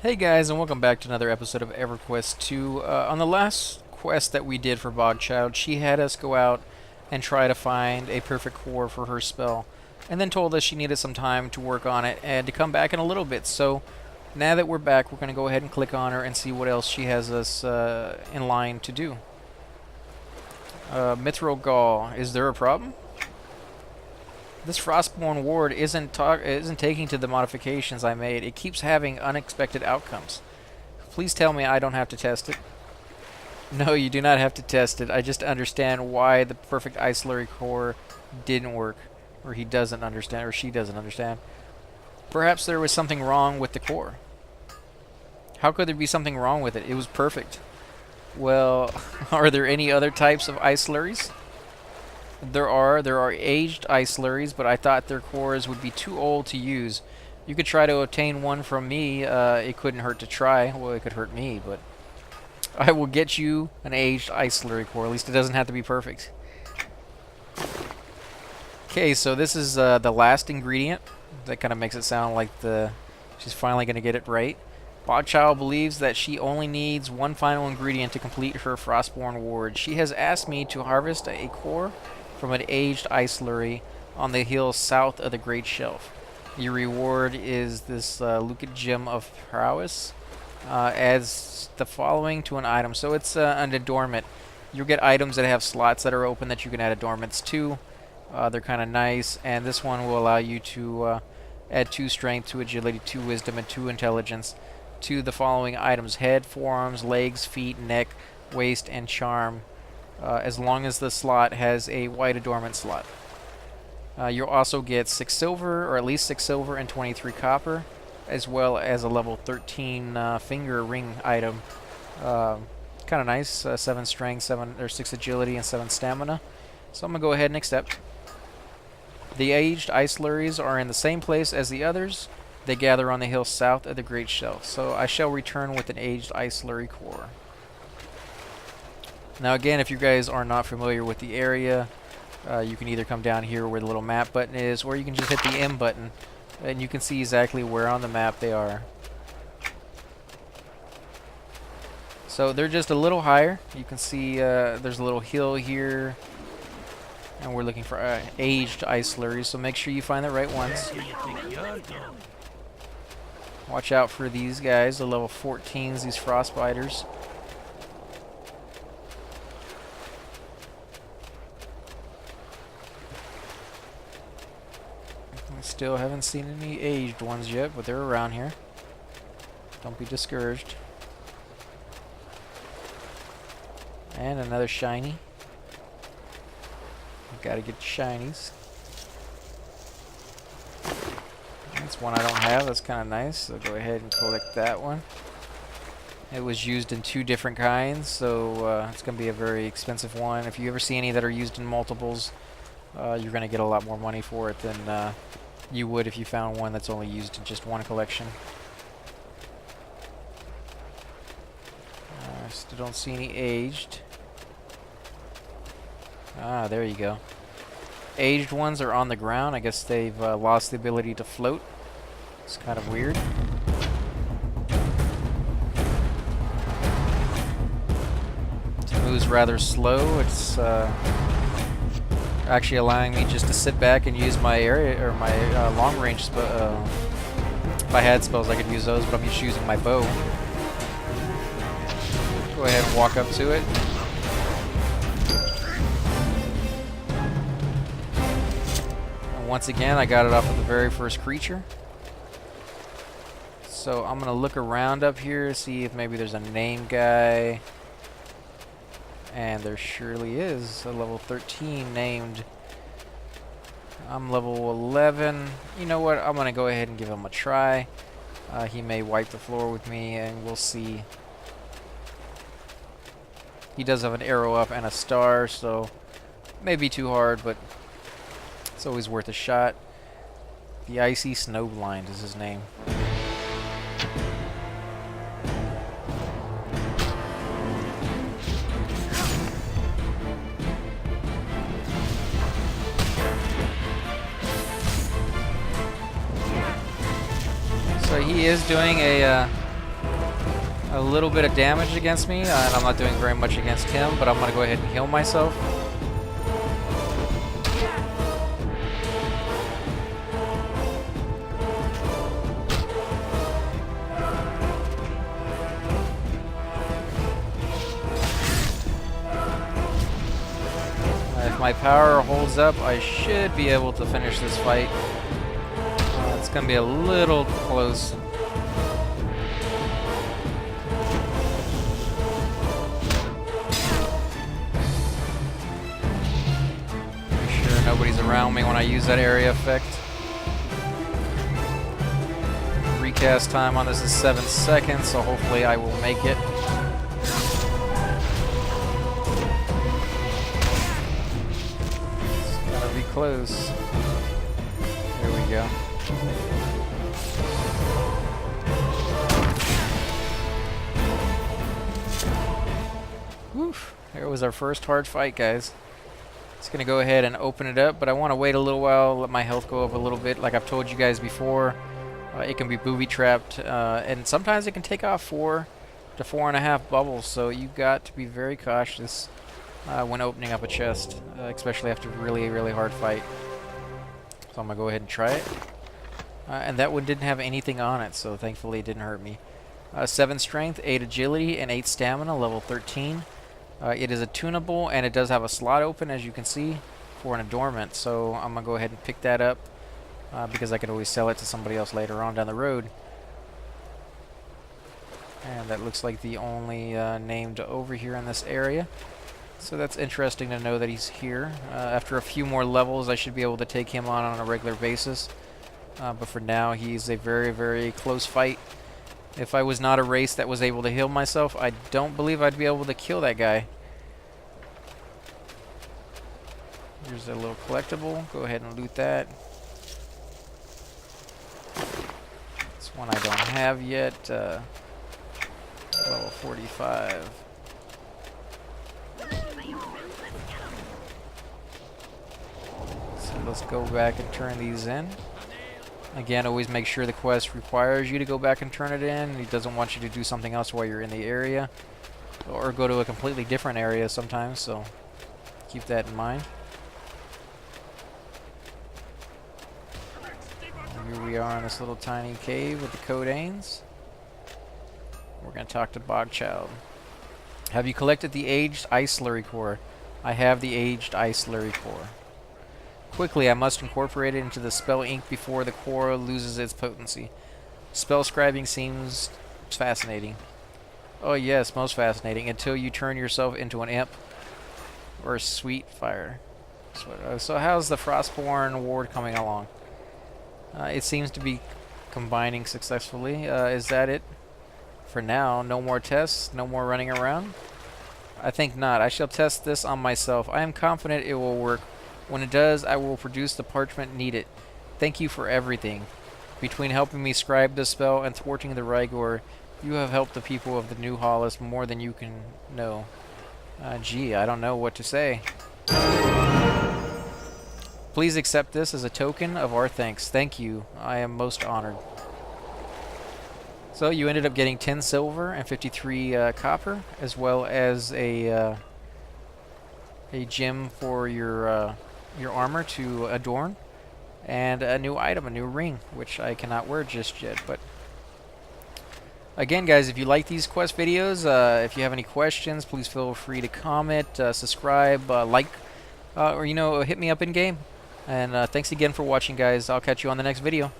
Hey guys, and welcome back to another episode of EverQuest 2. On the last quest that we did for Bogchild, she had us go out and try to find a perfect core for her spell, and then told us she needed some time to work on it and to come back in a little bit. So now that we're back, we're going to go ahead and click on her and see what else she has us in line to do. Mithril Gall, is there a problem? This Frostborn ward isn't taking to the modifications I made. It keeps having unexpected outcomes. Please tell me I don't have to test it. No, you do not have to test it. I just understand why the perfect ice slurry core didn't work. Or he doesn't understand, or she doesn't understand. Perhaps there was something wrong with the core. How could there be something wrong with it? It was perfect. Well, are there any other types of ice slurries? There are aged ice slurries, but I thought their cores would be too old to use. You could try to obtain one from me. It couldn't hurt to try. Well, it could hurt me, but I will get you an aged ice slurry core. At least it doesn't have to be perfect. Okay, so this is the last ingredient. That kind of makes it sound like she's finally going to get it right. Bogchild believes that she only needs one final ingredient to complete her Frostborn ward. She has asked me to harvest a core from an aged ice slurry on the hills south of the Great Shelf. Your reward is this Lucid Gem of Prowess. Adds the following to an item. So it's an adornment. You'll get items that have slots that are open that you can add adornments to. They're kind of nice, and this one will allow you to add 2 strength, 2 agility, 2 wisdom, and 2 intelligence to the following items: head, forearms, legs, feet, neck, waist, and charm. As long as the slot has a white adornment slot. You'll also get 6 silver, or at least 6 silver and 23 copper, as well as a level 13 finger ring item. Kind of nice. 7 strength, 6 agility, and 7 stamina. So I'm going to go ahead and accept. The aged ice slurries are in the same place as the others. They gather on the hill south of the Great Shelf. So I shall return with an aged ice slurry core. Now again, if you guys are not familiar with the area, you can either come down here where the little map button is, or you can just hit the M button, and you can see exactly where on the map they are. So they're just a little higher. You can see there's a little hill here, and we're looking for aged ice slurries, so make sure you find the right ones. Watch out for these guys, the level 14s, these frostbiters. Still haven't seen any aged ones yet, but they're around here. Don't be discouraged. And another shiny. Gotta get shinies. That's one I don't have. That's kind of nice. So go ahead and collect that one. It was used in 2 different kinds, so it's going to be a very expensive one. If you ever see any that are used in multiples, you're going to get a lot more money for it than you would if you found one that's only used in just one collection. I still don't see any aged. Ah, there you go. Aged ones are on the ground. I guess they've lost the ability to float. It's kind of weird. It moves rather slow. It's actually allowing me just to sit back and use my area or my long range if I had spells I could use those, but I'm just using my bow. Go ahead and walk up to it. And once again, I got it off of the very first creature. So I'm gonna look around up here, see if maybe there's a name guy. And there surely is a level 13 named. I'm level 11. You know what? I'm going to go ahead and give him a try. He may wipe the floor with me, and we'll see. He does have an arrow up and a star, so may be too hard, but it's always worth a shot. The Icy Snowblind is his name. So he is doing a a little bit of damage against me, and I'm not doing very much against him, but I'm going to go ahead and heal myself. If my power holds up, I should be able to finish this fight. It's going to be a little close. Make sure nobody's around me when I use that area effect. Recast time on this is 7 seconds, so hopefully I will make it. Close. There we go. Woof. There was our first hard fight, guys. It's going to go ahead and open it up, but I want to wait a little while, let my health go up a little bit. Like I've told you guys before, it can be booby-trapped, and sometimes it can take off 4 to 4.5 bubbles, so you've got to be very cautious when opening up a chest, especially after a really, really hard fight. So I'm going to go ahead and try it. And that one didn't have anything on it, so thankfully it didn't hurt me. 7 strength, 8 agility, and 8 stamina, level 13. It is a tunable, and it does have a slot open, as you can see, for an adornment. So I'm going to go ahead and pick that up, because I could always sell it to somebody else later on down the road. And that looks like the only named over here in this area. So that's interesting to know that he's here. After a few more levels, I should be able to take him on a regular basis. But for now, he's a very, very close fight. If I was not a race that was able to heal myself, I don't believe I'd be able to kill that guy. Here's a little collectible. Go ahead and loot that. This one I don't have yet. Level 45. Let's go back and turn these in. Again, always make sure the quest requires you to go back and turn it in. He doesn't want you to do something else while you're in the area, or go to a completely different area sometimes, so keep that in mind. And here we are in this little tiny cave with the Codanes. We're going to talk to Bogchild. Have you collected the aged ice slurry core? I have the aged ice slurry core. Quickly, I must incorporate it into the spell ink before the core loses its potency. Spell scribing seems fascinating. Oh yes, most fascinating, until you turn yourself into an imp or a sweet fire. So how's the Frostborn ward coming along? It seems to be combining successfully. Is that it for now? No more tests? No more running around? I think not. I shall test this on myself. I am confident it will work. When it does, I will produce the parchment needed. Thank you for everything. Between helping me scribe the spell and thwarting the Rigor, you have helped the people of the New Hollis more than you can know. Gee, I don't know what to say. Please accept this as a token of our thanks. Thank you. I am most honored. So you ended up getting 10 silver and 53 copper, as well as a gem for your armor to adorn, and a new item, a new ring, which I cannot wear just yet. But again, guys, if you like these quest videos, if you have any questions, please feel free to comment, subscribe, like, or hit me up in game. And thanks again for watching, guys. I'll catch you on the next video.